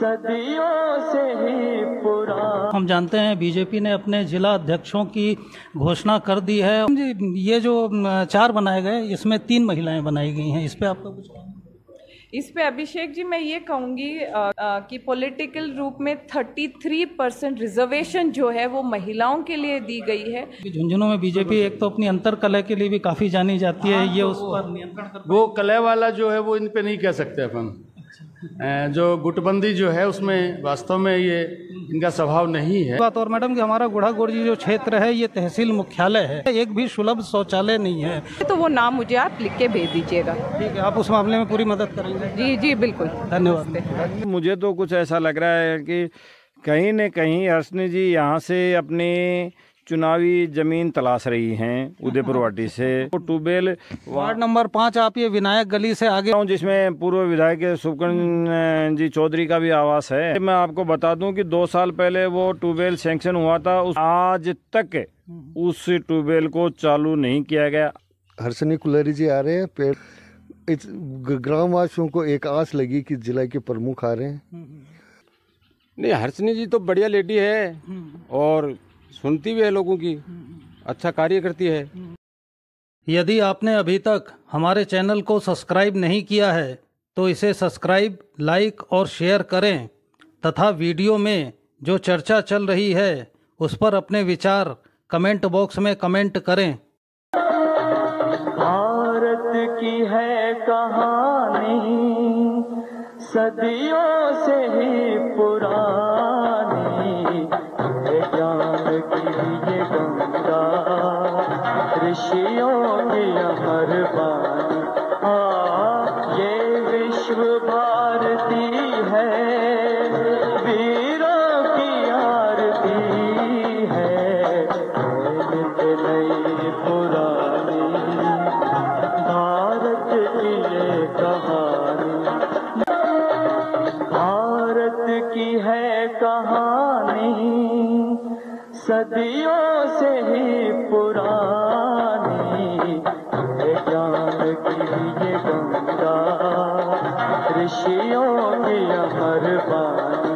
सदियों से ही पुराना। हम जानते हैं बीजेपी ने अपने जिला अध्यक्षों की घोषणा कर दी है। ये जो 4 बनाए गए, इसमें 3 महिलाएं बनाई गई हैं, इस पे आपका कुछ? इस पे अभिषेक जी मैं ये कहूँगी कि पॉलिटिकल रूप में 33% रिजर्वेशन जो है वो महिलाओं के लिए दी गई है। झुंझुनू में बीजेपी एक तो अपनी अंतर कलह के लिए भी काफ़ी जानी जाती है, ये उस पर नियंत्रण कर वो कलह वाला जो है वो इन पे नहीं कह सकते अपन। जो गुटबंदी जो है उसमें वास्तव में ये इनका स्वभाव नहीं है। बात और मैडम कि हमारा गुढ़ागुड़जी जो क्षेत्र है ये तहसील मुख्यालय है, एक भी सुलभ शौचालय नहीं है। तो वो नाम मुझे आप लिख के भेज दीजिएगा। ठीक है, आप उस मामले में पूरी मदद करेंगे? जी जी बिल्कुल, धन्यवाद। मुझे तो कुछ ऐसा लग रहा है कि कहीं न कहीं हर्षनी जी यहाँ से अपने चुनावी जमीन तलाश रही हैं उदयपुर वाटी से। तो ट्यूबवेल वार्ड नंबर 5 आप ये विनायक गली से आगे, जिसमें पूर्व विधायक शुभकर्ण जी चौधरी का भी आवास है। मैं आपको बता दूं कि 2 साल पहले वो ट्यूबवेल सैंक्शन हुआ था, आज तक उस ट्यूबवेल को चालू नहीं किया गया। हर्षनी कुलहरी जी आ रहे हैं, पेड़ ग्रामवासियों को एक आस लगी कि जिला के प्रमुख आ रहे हैं। नहीं, हर्षनी जी तो बढ़िया लेडी है और सुनती भी है लोगों की, अच्छा कार्य करती है। यदि आपने अभी तक हमारे चैनल को सब्सक्राइब नहीं किया है तो इसे सब्सक्राइब, लाइक और शेयर करें तथा वीडियो में जो चर्चा चल रही है उस पर अपने विचार कमेंट बॉक्स में कमेंट करें। भारत की है कहानी सदियों से ही पुरानी, ज्ञान की ये गंगा ऋषियों की अमर बानी। ये विश्व भारती है, वीरों की आरती है, नित नई पुरानी भारत की ये कहानी। भारत की है कहानी सदियों से ही पुरानी, ज्ञान की ये गंगा ऋषियों की अमर बानी।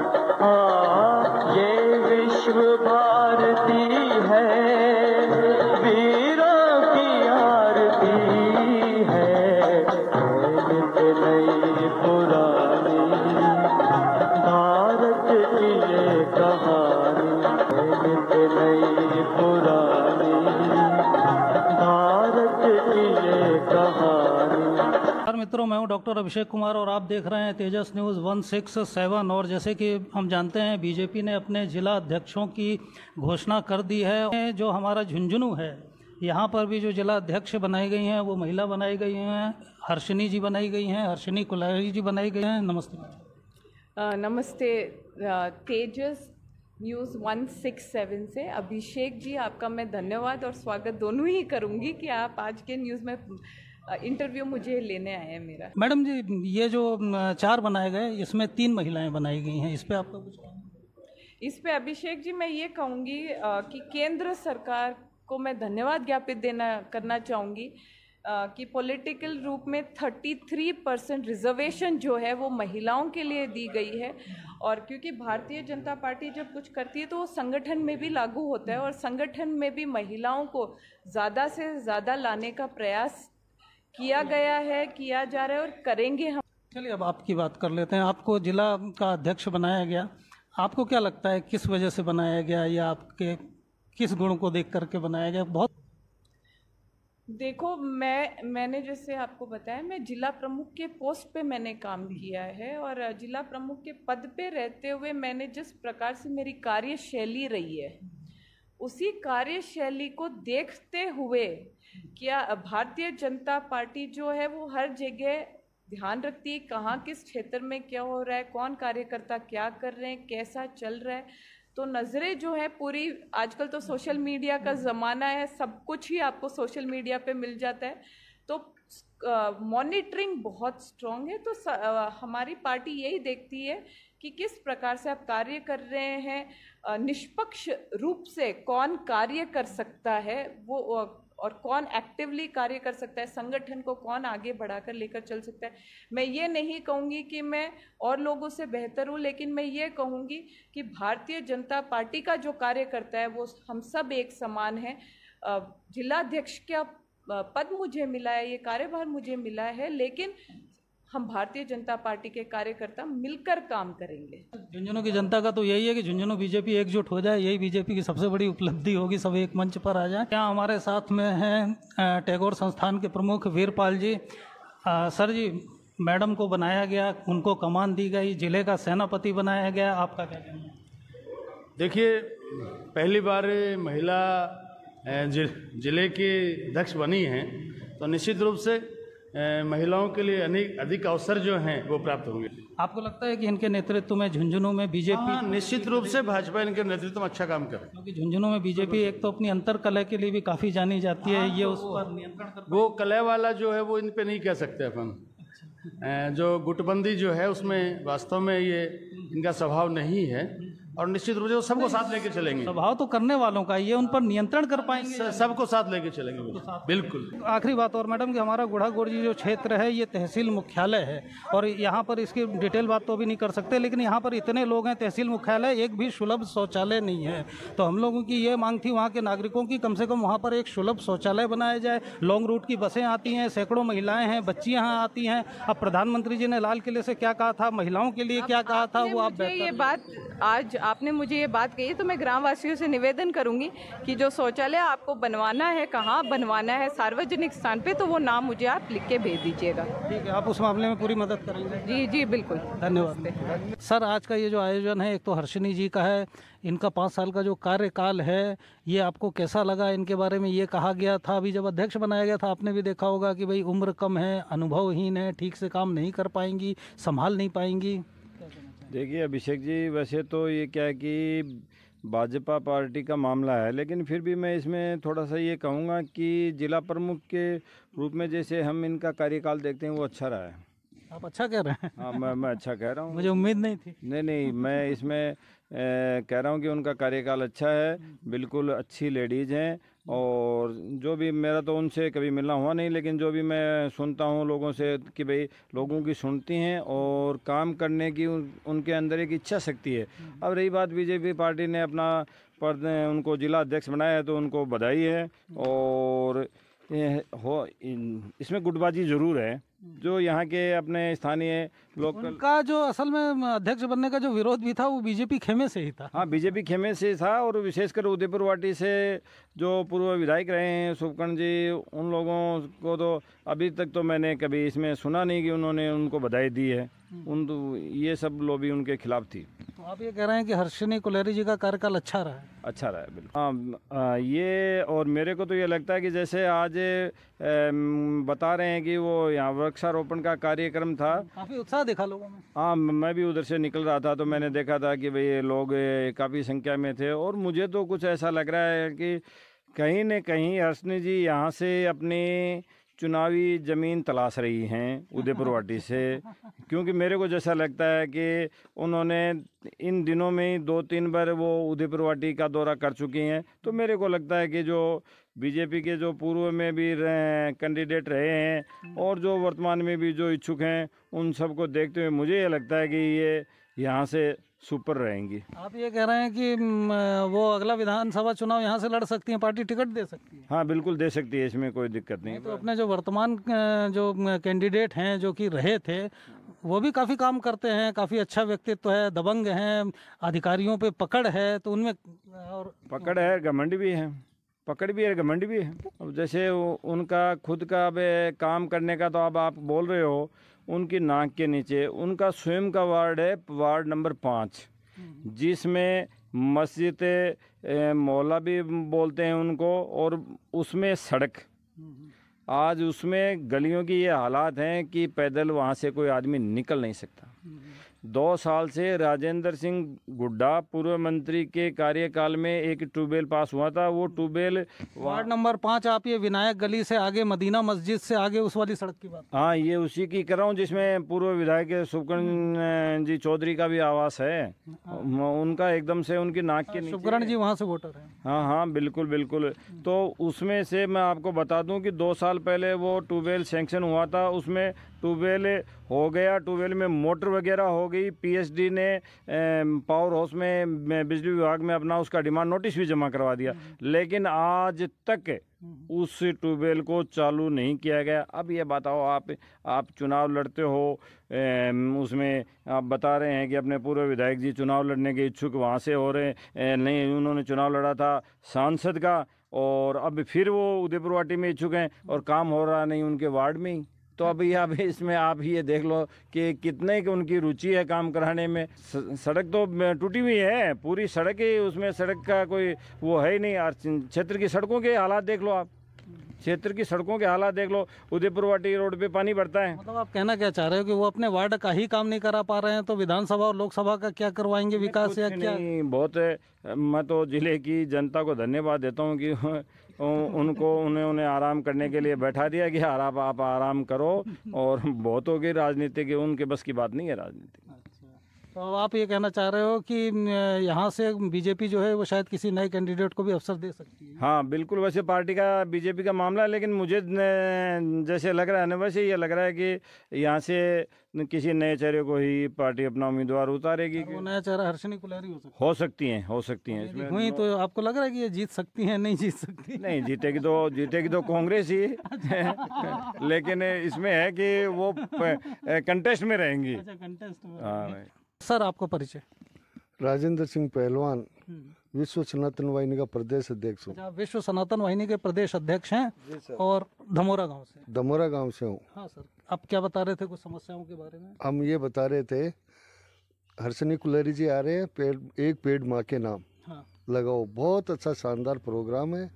ये विश्व भारती है, वीरों की आरती है, नित नई पुरानी भारत की ये कहानी, नित नई पुरानी भारत की ये कहानी। मित्रों, मैं हूं डॉक्टर अभिषेक कुमार और आप देख रहे हैं तेजस न्यूज़ 167। और जैसे कि हम जानते हैं बीजेपी ने अपने जिला अध्यक्षों की घोषणा कर दी है। जो हमारा झुंझुनू है यहाँ पर भी जो जिला अध्यक्ष बनाई गई हैं वो महिला बनाई गई हैं, हर्षनी जी बनाई गई हैं, हर्षनी कुलहरी जी बनाई गई हैं। नमस्ते। नमस्ते। तेजस न्यूज़ 167 से अभिषेक जी आपका मैं धन्यवाद और स्वागत दोनों ही करूंगी कि आप आज के न्यूज़ में इंटरव्यू मुझे लेने आए हैं मेरा। मैडम जी, ये जो 4 बनाए गए इसमें 3 महिलाएं बनाई गई हैं, इस पे आपका कुछ? इस पे अभिषेक जी मैं ये कहूँगी कि केंद्र सरकार को मैं धन्यवाद ज्ञापित करना चाहूँगी कि पॉलिटिकल रूप में 33% रिजर्वेशन जो है वो महिलाओं के लिए दी गई है। और क्योंकि भारतीय जनता पार्टी जब कुछ करती है तो वो संगठन में भी लागू होता है और संगठन में भी महिलाओं को ज़्यादा से ज़्यादा लाने का प्रयास किया गया है, किया जा रहा है और करेंगे हम। चलिए अब आपकी बात कर लेते हैं। आपको जिला का अध्यक्ष बनाया गया, आपको क्या लगता है किस वजह से बनाया गया या आपके किस गुण को देख करके बनाया गया? बहुत देखो, मैंने जैसे आपको बताया मैं जिला प्रमुख के पोस्ट पे मैंने काम किया है और जिला प्रमुख के पद पे रहते हुए मैंने जिस प्रकार से मेरी कार्यशैली रही है उसी कार्यशैली को देखते हुए क्या भारतीय जनता पार्टी जो है वो हर जगह ध्यान रखती है कहाँ किस क्षेत्र में क्या हो रहा है, कौन कार्यकर्ता क्या कर रहे हैं, कैसा चल रहा है। तो नज़रें जो है पूरी, आजकल तो सोशल मीडिया का ज़माना है, सब कुछ ही आपको सोशल मीडिया पे मिल जाता है, तो मॉनिटरिंग बहुत स्ट्रॉन्ग है। तो हमारी पार्टी यही देखती है कि किस प्रकार से आप कार्य कर रहे हैं, निष्पक्ष रूप से कौन कार्य कर सकता है वो, और कौन एक्टिवली कार्य कर सकता है, संगठन को कौन आगे बढ़ाकर लेकर चल सकता है। मैं ये नहीं कहूँगी कि मैं और लोगों से बेहतर हूँ, लेकिन मैं ये कहूँगी कि भारतीय जनता पार्टी का जो कार्य करता है वो हम सब एक समान हैं। जिलाध्यक्ष का पद मुझे मिला है, ये कार्यभार मुझे मिला है, लेकिन हम भारतीय जनता पार्टी के कार्यकर्ता मिलकर काम करेंगे। झुंझुनू की जनता का तो यही है कि झुंझुनू बीजेपी एकजुट हो जाए, यही बीजेपी की सबसे बड़ी उपलब्धि होगी, सब एक मंच पर आ जाए। यहाँ हमारे साथ में हैं टैगोर संस्थान के प्रमुख वीरपाल जी। सर जी, मैडम को बनाया गया, उनको कमान दी गई, जिले का सेनापति बनाया गया, आपका क्या कहना है? देखिए, पहली बार महिला जिले की अध्यक्ष बनी हैं, तो निश्चित रूप से महिलाओं के लिए अधिक अवसर जो हैं वो प्राप्त होंगे। आपको लगता है कि इनके नेतृत्व में झुंझुनू में बीजेपी निश्चित रूप से भाजपा इनके नेतृत्व में अच्छा काम करे, क्योंकि झुंझुनू में बीजेपी एक तो अपनी अंतर कलह के लिए भी काफी जानी जाती है, ये उस पर नियंत्रण कर वो कलह वाला जो है वो इन पे नहीं कह सकते अपन। जो गुटबंदी जो है उसमें वास्तव में ये इनका स्वभाव नहीं है, और निश्चित रूप से वो सबको साथ लेके चलेंगे। स्वभाव तो करने वालों का, ये उन पर नियंत्रण कर पाएंगे, सबको साथ लेके चलेंगे बिल्कुल। आखिरी बात और मैडम कि हमारा गुढ़ागोरजी जो क्षेत्र है ये तहसील मुख्यालय है, और यहाँ पर इसकी डिटेल बात तो अभी नहीं कर सकते, लेकिन यहाँ पर इतने लोग हैं, तहसील मुख्यालय, एक भी सुलभ शौचालय नहीं है। तो हम लोगों की ये मांग थी वहाँ के नागरिकों की, कम से कम वहाँ पर एक सुलभ शौचालय बनाया जाए। लॉन्ग रूट की बसें आती हैं, सैकड़ों महिलाएं हैं, बच्चियाँ यहाँ आती हैं। अब प्रधानमंत्री जी ने लाल किले से क्या कहा था, महिलाओं के लिए क्या कहा था, वो आप ये बात आज आपने मुझे ये बात कही, तो मैं ग्रामवासियों से निवेदन करूंगी कि जो शौचालय आपको बनवाना है, कहाँ बनवाना है, सार्वजनिक स्थान पे, तो वो नाम मुझे आप लिख के भेज दीजिएगा। ठीक है, आप उस मामले में पूरी मदद करेंगे? जी जी बिल्कुल, धन्यवाद। सर, आज का ये जो आयोजन है, एक तो हर्षिनी जी का है, इनका 5 साल का जो कार्यकाल है, ये आपको कैसा लगा? इनके बारे में ये कहा गया था अभी जब अध्यक्ष बनाया गया था, आपने भी देखा होगा कि भाई उम्र कम है, अनुभवहीन है, ठीक से काम नहीं कर पाएंगी, संभाल नहीं पाएंगी। देखिए अभिषेक जी, वैसे तो ये क्या है कि भाजपा पार्टी का मामला है, लेकिन फिर भी मैं इसमें थोड़ा सा ये कहूँगा कि जिला प्रमुख के रूप में जैसे हम इनका कार्यकाल देखते हैं वो अच्छा रहा है। आप अच्छा कह रहे हैं? हाँ, मैं अच्छा कह रहा हूँ। मुझे उम्मीद नहीं थी। नहीं, मैं इसमें कह रहा हूँ कि उनका कार्यकाल अच्छा है, बिल्कुल अच्छी लेडीज़ हैं, और जो भी मेरा तो उनसे कभी मिलना हुआ नहीं, लेकिन जो भी मैं सुनता हूँ लोगों से कि भाई लोगों की सुनती हैं और काम करने की उनके अंदर एक इच्छा शक्ति है। अब रही बात बीजेपी पार्टी ने अपना पद उनको जिला अध्यक्ष बनाया है, तो उनको बधाई है। और इसमें गुटबाजी ज़रूर है, जो यहाँ के अपने स्थानीय लोकल, उनका जो असल में अध्यक्ष बनने का जो विरोध भी था वो बीजेपी खेमे से ही था। हाँ, बीजेपी खेमे से था, और विशेषकर उदयपुर वाटी से जो पूर्व विधायक रहे हैं शुभकर्ण जी, उन लोगों को तो अभी तक तो मैंने कभी इसमें सुना नहीं कि उन्होंने उनको बधाई दी है। ये सब लॉबी उनके खिलाफ थी। तो आप ये कह रहे हैं कि हर्षिनी कुलेरी जी का कार्यकाल अच्छा रहा है? अच्छा रहा है, बिल्कुल। हाँ, ये और मेरे को तो ये लगता है कि जैसे आज बता रहे हैं कि वो यहाँ वृक्षारोपण का कार्यक्रम था, काफी उत्साह देखा लोगों में। हाँ, मैं भी उधर से निकल रहा था तो मैंने देखा था कि भाई लोग काफ़ी संख्या में थे, और मुझे तो कुछ ऐसा लग रहा है कि कहीं न कहीं हर्षिनी जी यहाँ से अपनी चुनावी ज़मीन तलाश रही हैं उदयपुर वाटी से, क्योंकि मेरे को जैसा लगता है कि उन्होंने इन दिनों में 2-3 बार वो उदयपुर वाटी का दौरा कर चुकी हैं। तो मेरे को लगता है कि जो बीजेपी के जो पूर्व में भी कैंडिडेट रहे हैं और जो वर्तमान में भी जो इच्छुक हैं, उन सबको देखते हुए मुझे ये लगता है कि ये यहाँ से सुपर रहेंगी। आप ये कह रहे हैं कि वो अगला विधानसभा चुनाव यहाँ से लड़ सकती हैं, पार्टी टिकट दे सकती है? हाँ, बिल्कुल दे सकती है, इसमें कोई दिक्कत नहीं। तो अपने जो वर्तमान जो कैंडिडेट हैं जो कि रहे थे, वो भी काफ़ी काम करते हैं, काफ़ी अच्छा व्यक्तित्व है, दबंग हैं, अधिकारियों पे पकड़ है, तो उनमें और पकड़ है, घमंड भी है, पकड़ भी है, घमंड भी है। अब जैसे उनका खुद का अब काम करने का तो अब आप बोल रहे हो, उनकी नाक के नीचे उनका स्वयं का वार्ड है, वार्ड नंबर 5, जिसमें मस्जिद मोहल्ला भी बोलते हैं उनको, और उसमें सड़क, आज उसमें गलियों की ये हालात हैं कि पैदल वहाँ से कोई आदमी निकल नहीं सकता। 2 साल से राजेंद्र सिंह गुड्डा पूर्व मंत्री के कार्यकाल में एक ट्यूबवेल पास हुआ था। वो ट्यूबवेल वार्ड नंबर 5, आप ये विनायक गली से आगे मदीना मस्जिद से आगे उस वाली सड़क की बात? हाँ, ये उसी की कर रहा हूँ जिसमें पूर्व विधायक शुभकर्ण जी चौधरी का भी आवास है। उनका एकदम से उनकी नाक के नीचे। शुभकर्ण जी वहाँ से वोटर है? हाँ हाँ, बिल्कुल बिल्कुल। तो उसमें से मैं आपको बता दूं कि 2 साल पहले वो ट्यूबवेल सैंक्शन हुआ था। उसमें ट्यूबवेल हो गया, ट्यूबवेल में मोटर वगैरह हो गई। पीएचडी ने पावर हाउस में बिजली विभाग में अपना उसका डिमांड नोटिस भी जमा करवा दिया, लेकिन आज तक उस ट्यूबवेल को चालू नहीं किया गया। अब ये बताओ, आप चुनाव लड़ते हो, उसमें आप बता रहे हैं कि अपने पूर्व विधायक जी चुनाव लड़ने के इच्छुक वहाँ से हो रहे नहीं, उन्होंने चुनाव लड़ा था सांसद का, और अब फिर वो उदयपुर वाटी में इच्छुक हैं और काम हो रहा नहीं उनके वार्ड में ही। तो अब इसमें आप ये देख लो कि कितने की उनकी रुचि है काम कराने में। सड़क तो टूटी हुई है, पूरी सड़क ही, उसमें सड़क का कोई वो है ही नहीं। और क्षेत्र की सड़कों के हालात देख लो आप, क्षेत्र की सड़कों के हालात देख लो। उदयपुर वाटी रोड पे पानी भरता है। मतलब आप कहना क्या चाह रहे हो कि वो अपने वार्ड का ही काम नहीं करा पा रहे हैं, तो विधानसभा और लोकसभा का क्या करवाएंगे विकास या क्या? नहीं, बहुत मैं तो जिले की जनता को धन्यवाद देता हूँ कि उन्हें आराम करने के लिए बैठा दिया कि आप आराम करो, और बहुतों की राजनीति के उनके बस की बात नहीं है राजनीति। तो आप ये कहना चाह रहे हो कि यहाँ से बीजेपी जो है वो शायद किसी नए कैंडिडेट को भी अवसर दे सकती है? हाँ बिल्कुल, वैसे पार्टी का बीजेपी का मामला है, लेकिन मुझे जैसे लग रहा है ना, वैसे ये लग रहा है कि यहाँ से किसी नए चेहरे को ही पार्टी अपना उम्मीदवार उतारेगी। वो नया चेहरा हर्षिनी कुलहरी हो सकती हैं इसमें। हुई तो आपको लग रहा है कि ये जीत सकती है? नहीं जीत सकती? नहीं, जीतेगी तो कांग्रेस ही लेकिन इसमें है कि वो कंटेस्ट में रहेंगी। अच्छा, कंटेस्ट में। हाँ सर, आपको परिचय? राजेंद्र सिंह पहलवान, विश्व सनातन वाहिनी का प्रदेश अध्यक्ष हूँ। अच्छा, विश्व सनातन वाहिनी के प्रदेश अध्यक्ष हैं और धमोरा गांव से? दमोरा गांव से हूँ। हाँ सर, आप क्या बता रहे थे कुछ समस्याओं के बारे में? हम ये बता रहे थे, हर्षनी कुलहरी जी आ रहे हैं, एक पेड़ माँ के नाम लगाओ, बहुत अच्छा शानदार प्रोग्राम है,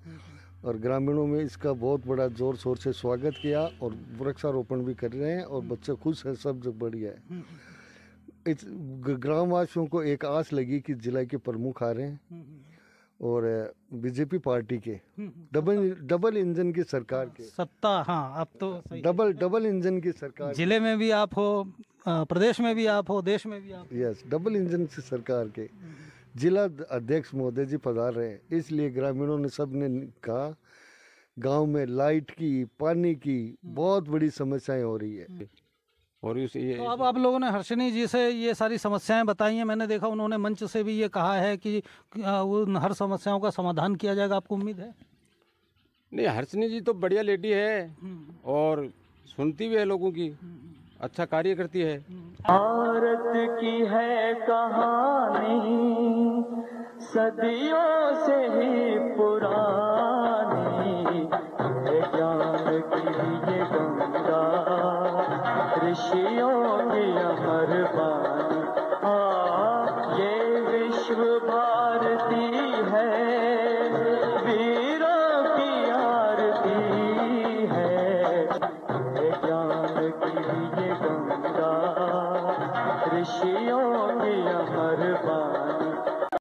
और ग्रामीणों में इसका बहुत बड़ा जोर शोर से स्वागत किया और वृक्षारोपण भी कर रहे हैं, और बच्चे खुश हैं, सब जो बढ़िया है। इस ग्रामवासियों को एक आस लगी कि जिला के प्रमुख आ रहे हैं, और बीजेपी पार्टी के डबल इंजन की सरकार के सत्ता। हाँ, अब तो सही। डबल इंजन की सरकार, जिले में भी आप हो, प्रदेश में भी आप हो, देश में भी आप। यस, डबल इंजन की सरकार के जिला अध्यक्ष महोदय जी पधार रहे हैं। इसलिए ग्रामीणों ने सब ने कहा, गांव में लाइट की, पानी की बहुत बड़ी समस्याएं हो रही है। और तो अब आप लोगों ने हर्षिनी जी से ये सारी समस्याएं बताई हैं। मैंने देखा उन्होंने मंच से भी ये कहा है कि उन हर समस्याओं का समाधान किया जाएगा। आपको उम्मीद है? नहीं, हर्षिनी जी तो बढ़िया लेडी है और सुनती भी है लोगों की, अच्छा कार्य करती है। भारत की है कहानी सदियों से ही पुरानी, ज्ञान की ये गंगा, ऋषियों की अमर वाणी। ये विश्व भारती है,